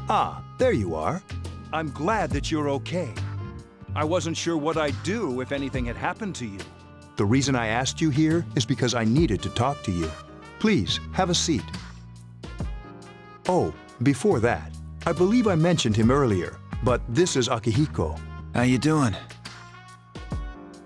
Ah, there you are. I'm glad that you're okay. I wasn't sure what I'd do if anything had happened to you. The reason I asked you here is because I needed to talk to you. Please, have a seat. Oh, before that, I believe I mentioned him earlier, but this is Akihiko. How you doing?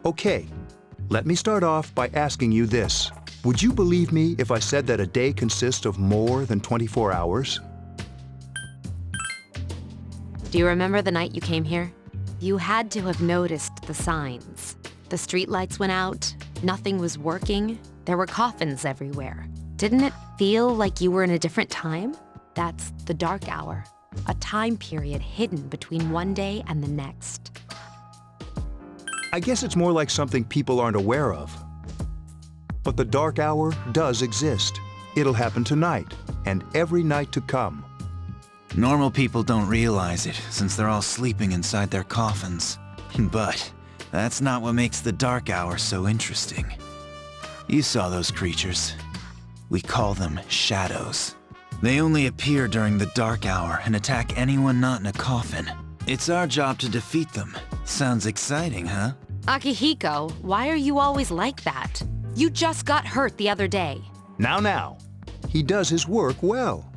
Okay, let me start off by asking you this. Would you believe me if I said that a day consists of more than 24 hours? Do you remember the night you came here? You had to have noticed the signs. The streetlights went out, nothing was working, there were coffins everywhere. Didn't it feel like you were in a different time? That's the dark hour, a time period hidden between one day and the next. I guess it's more like something people aren't aware of. But the dark hour does exist. It'll happen tonight, and every night to come. Normal people don't realize it, since they're all sleeping inside their coffins. But that's not what makes the dark hour so interesting. You saw those creatures. We call them shadows. They only appear during the dark hour and attack anyone not in a coffin. It's our job to defeat them. Sounds exciting, huh? Akihiko, why are you always like that? You just got hurt the other day. Now. He does his work well.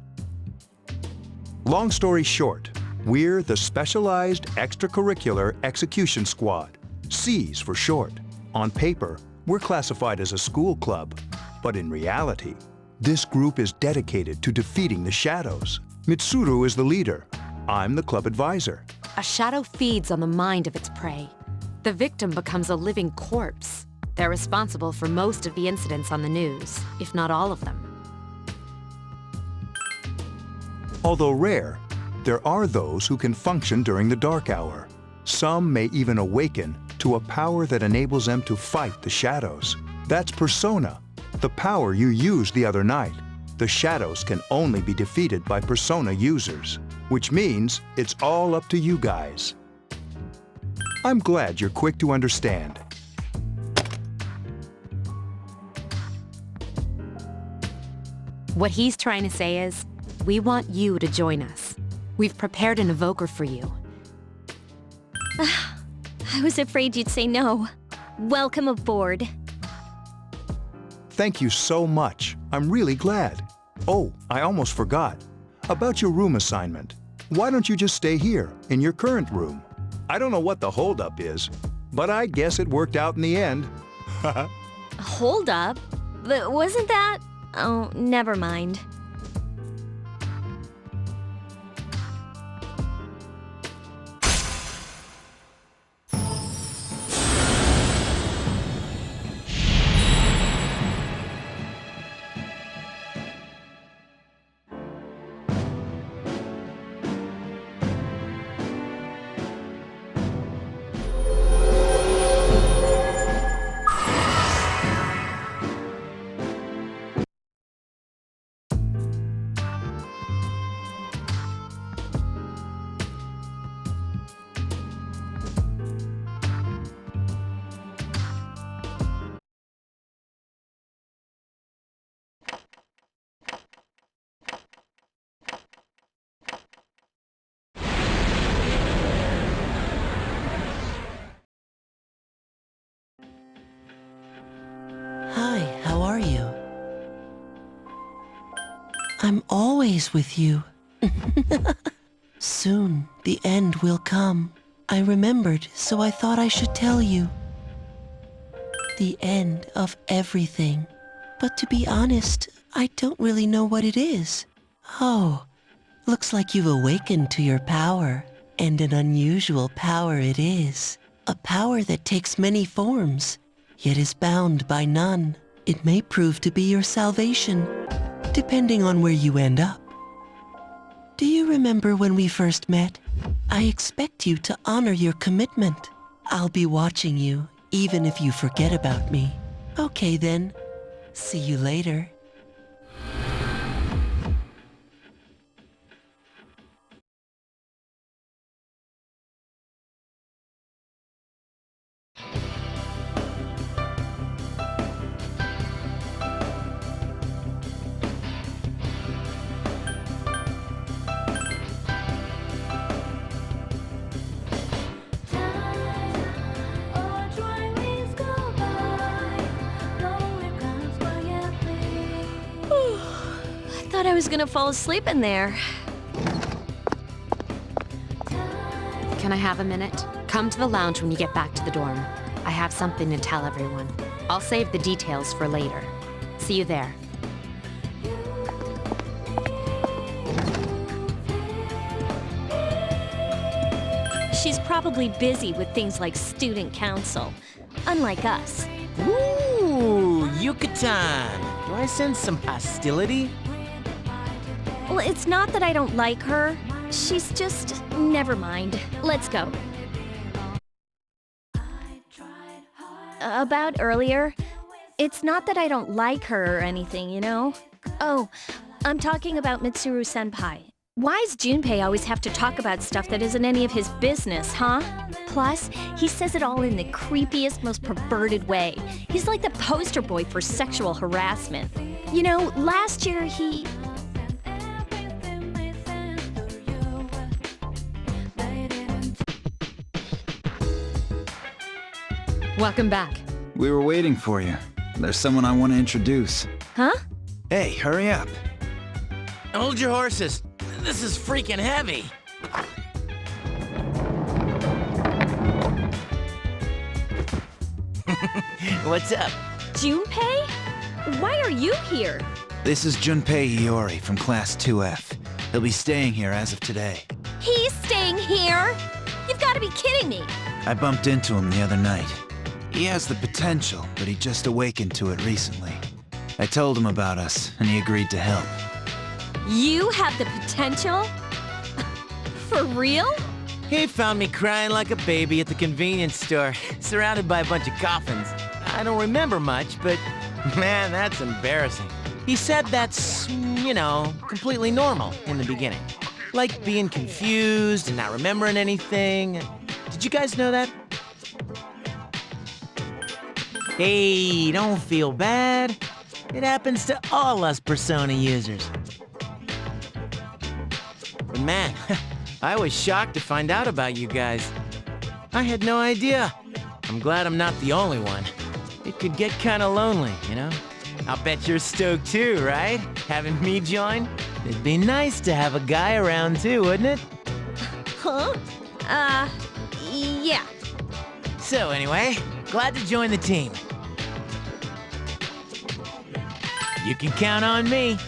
Long story short, we're the Specialized Extracurricular Execution Squad, SEAS for short. On paper, we're classified as a school club, but in reality, this group is dedicated to defeating the shadows. Mitsuru is the leader. I'm the club advisor. A shadow feeds on the mind of its prey. The victim becomes a living corpse. They're responsible for most of the incidents on the news, if not all of them. Although rare, there are those who can function during the dark hour. Some may even awaken to a power that enables them to fight the shadows. That's Persona, the power you used the other night. The shadows can only be defeated by Persona users, which means it's all up to you guys. I'm glad you're quick to understand. What he's trying to say is, we want you to join us. We've prepared an evoker for you. I was afraid you'd say no. Welcome aboard. Thank you so much. I'm really glad. Oh, I almost forgot. About your room assignment. Why don't you just stay here, in your current room? I don't know what the holdup is, but I guess it worked out in the end. Hold up? But wasn't that... Oh, never mind. Hi, how are you? I'm always with you. Soon, the end will come. I remembered, so I thought I should tell you. The end of everything. But to be honest, I don't really know what it is. Oh, looks like you've awakened to your power. And an unusual power it is. A power that takes many forms, yet is bound by none. It may prove to be your salvation, depending on where you end up. Do you remember when we first met? I expect you to honor your commitment. I'll be watching you, even if you forget about me. Okay then, see you later. thought I was gonna fall asleep in there. Can I have a minute? Come to the lounge when you get back to the dorm. I have something to tell everyone. I'll save the details for later. See you there. She's probably busy with things like student council, unlike us. Ooh, Yucatan. Do I sense some hostility? Well, it's not that I don't like her. She's just... never mind. Let's go. About earlier, it's not that I don't like her or anything, you know? Oh, I'm talking about Mitsuru-senpai. Why does Junpei always have to talk about stuff that isn't any of his business, huh? Plus, he says it all in the creepiest, most perverted way. He's like the poster boy for sexual harassment. You know, last year he... Welcome back. We were waiting for you. There's someone I want to introduce. Huh? Hey, hurry up. Hold your horses. This is freaking heavy. What's up? Junpei? Why are you here? This is Junpei Iori from Class 2F. He'll be staying here as of today. He's staying here? You've got to be kidding me. I bumped into him the other night. He has the potential, but he just awakened to it recently. I told him about us, and he agreed to help. You have the potential? For real? He found me crying like a baby at the convenience store, surrounded by a bunch of coffins. I don't remember much, but man, that's embarrassing. He said that's, you know, completely normal in the beginning. Like being confused and not remembering anything. Did you guys know that? Hey, don't feel bad. It happens to all us Persona users. But man, I was shocked to find out about you guys. I had no idea. I'm glad I'm not the only one. It could get kinda lonely, you know? I'll bet you're stoked too, right? Having me join? It'd be nice to have a guy around too, wouldn't it? Huh? Yeah. So anyway, glad to join the team. You can count on me.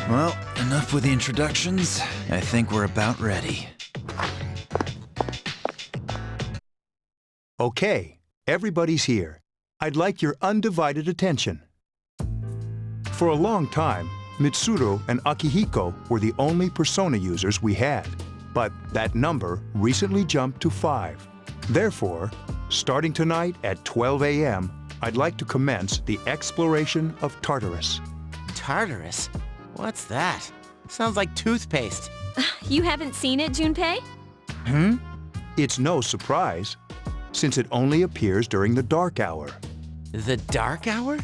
Well, enough with the introductions. I think we're about ready. Okay, everybody's here. I'd like your undivided attention. For a long time, Mitsuru and Akihiko were the only Persona users we had, but that number recently jumped to 5. Therefore, starting tonight at 12 a.m., I'd like to commence the exploration of Tartarus. Tartarus? What's that? Sounds like toothpaste. You haven't seen it, Junpei? It's no surprise, since it only appears during the dark hour. The dark hour?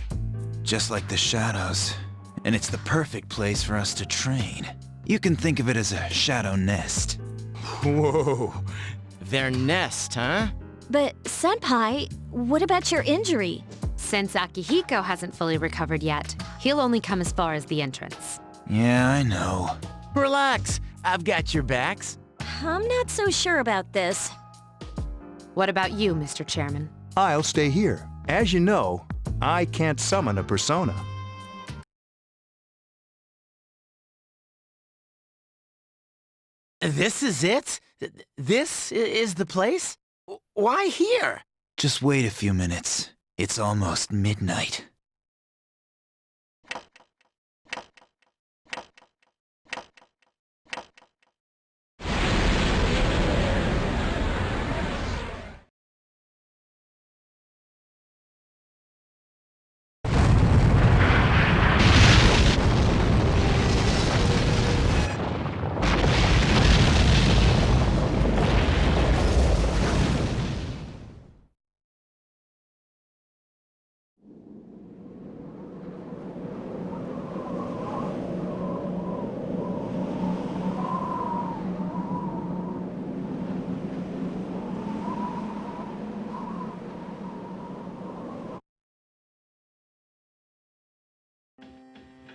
Just like the shadows. And it's the perfect place for us to train. You can think of it as a shadow nest. Whoa. Their nest, huh? But, Senpai, what about your injury? Since Akihiko hasn't fully recovered yet, he'll only come as far as the entrance. Yeah, I know. Relax. I've got your backs. I'm not so sure about this. What about you, Mr. Chairman? I'll stay here. As you know, I can't summon a Persona. This is it? This is the place? Why here? Just wait a few minutes. It's almost midnight.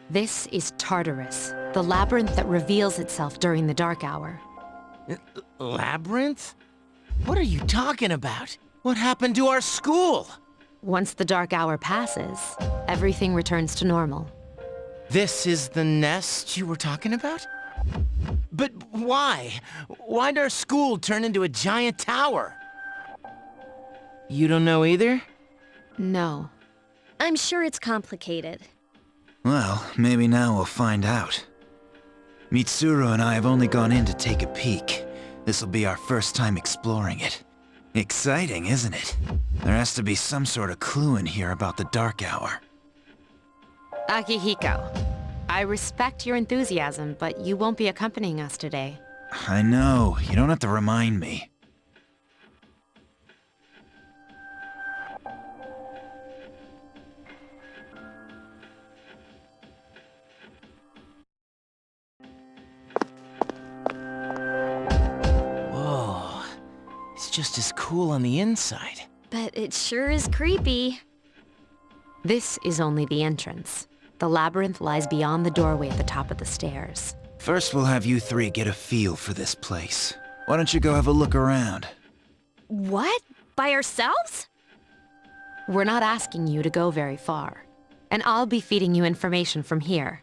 This is Tartarus, the labyrinth that reveals itself during the dark hour. Labyrinth? What are you talking about? What happened to our school? Once the dark hour passes, everything returns to normal. This is the nest you were talking about? But why? Why'd our school turn into a giant tower? You don't know either? No. I'm sure it's complicated. Well, maybe now we'll find out. Mitsuru and I have only gone in to take a peek. This'll be our first time exploring it. Exciting, isn't it? There has to be some sort of clue in here about the dark hour. Akihiko, I respect your enthusiasm, but you won't be accompanying us today. I know, you don't have to remind me. Whoa. It's just as cool on the inside. But it sure is creepy. This is only the entrance. The labyrinth lies beyond the doorway at the top of the stairs. First we'll have you three get a feel for this place. Why don't you go have a look around? What? By ourselves? We're not asking you to go very far, and I'll be feeding you information from here.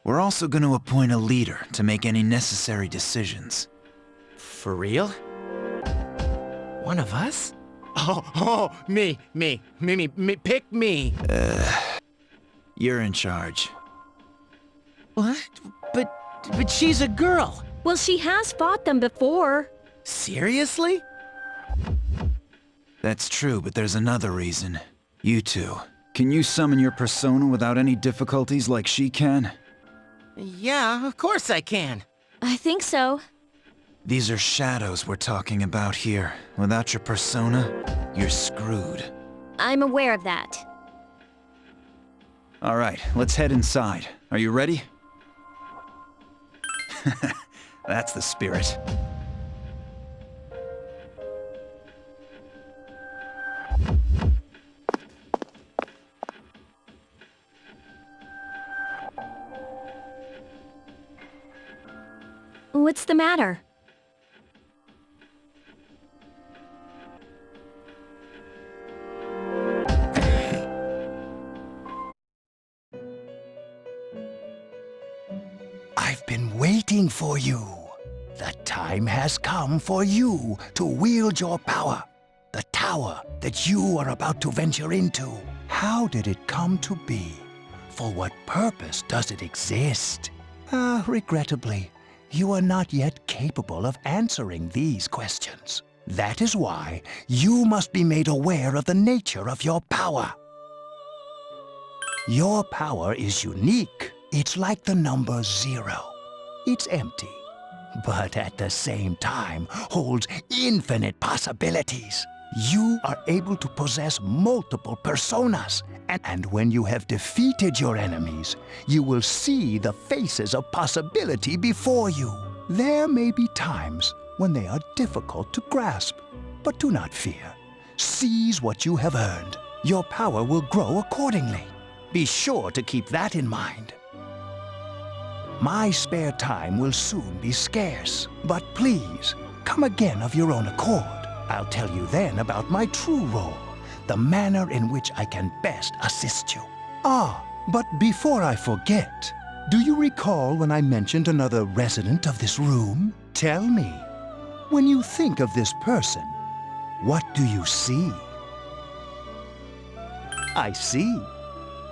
We're also going to appoint a leader to make any necessary decisions. For real? One of us? Oh, me, pick me. You're in charge. What? But she's a girl. Well, she has fought them before. Seriously? That's true, but there's another reason. You two. Can you summon your persona without any difficulties like she can? Yeah, of course I can. I think so. These are shadows we're talking about here. Without your persona, you're screwed. I'm aware of that. Alright, let's head inside. Are you ready? That's the spirit. What's the matter? I've been waiting for you. The time has come for you to wield your power. The tower that you are about to venture into. How did it come to be? For what purpose does it exist? Regrettably, you are not yet capable of answering these questions. That is why you must be made aware of the nature of your power. Your power is unique. It's like the number 0. It's empty, but at the same time holds infinite possibilities. You are able to possess multiple personas, and when you have defeated your enemies, you will see the faces of possibility before you. There may be times when they are difficult to grasp, but do not fear. Seize what you have earned. Your power will grow accordingly. Be sure to keep that in mind. My spare time will soon be scarce, but please, come again of your own accord. I'll tell you then about my true role, the manner in which I can best assist you. But before I forget, do you recall when I mentioned another resident of this room? Tell me, when you think of this person, what do you see? I see.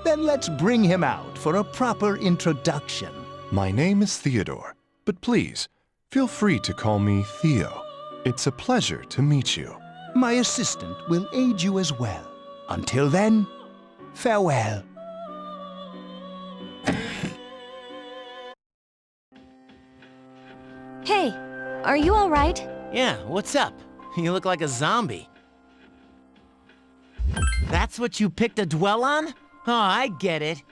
Then let's bring him out for a proper introduction. My name is Theodore, but please, feel free to call me Theo. It's a pleasure to meet you. My assistant will aid you as well. Until then, farewell. Hey, are you all right? Yeah, what's up? You look like a zombie. That's what you picked to dwell on? Oh, I get it.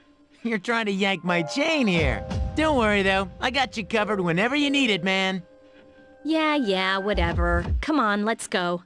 You're trying to yank my chain here. Don't worry, though. I got you covered whenever you need it, man. Yeah, whatever. Come on, let's go.